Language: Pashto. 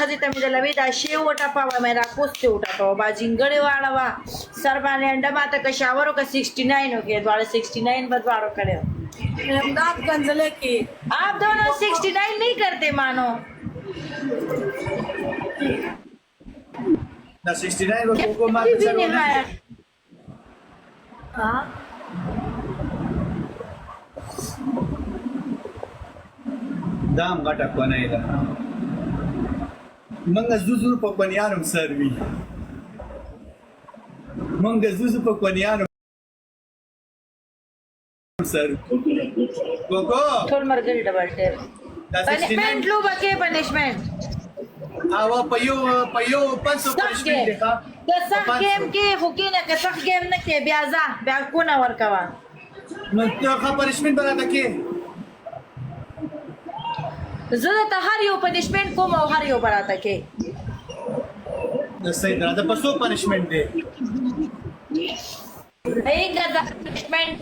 خځې ته مې د لوي دا شی وټپوه مې دا پوستې وټپوه باجینګړې واړوه سر باندې انډه ماته که شاور وکړه 69 وکړې دواړه 69 به دواړو کړی हो अहमदाबाद गंजले की आप दोनों 69 नहीं करते मानो Na 69 को कोको मार भी के नहीं खाया हाँ दाम घटा बनाइला मंगा जुजु په بنیانم سروي منګه زوزو په بنیانم سر کوکو ټول مرګري ډبل ټیپ دا 69 پنشمنت لو بکې پنشمنت او په یو 500 سخت پنځمنټ گیم ښه د سخت گیم کې خو کې نه که سخت گیم نه کې بیا ځه بیا کو نه ورکوه نو ته ښه پنشمنټ براته کې زه درته هر یو پنشمنت کوم او هر یو براته کې د صحیح دا په 100 پنشمنټ دی ایک دا پنشمنٹ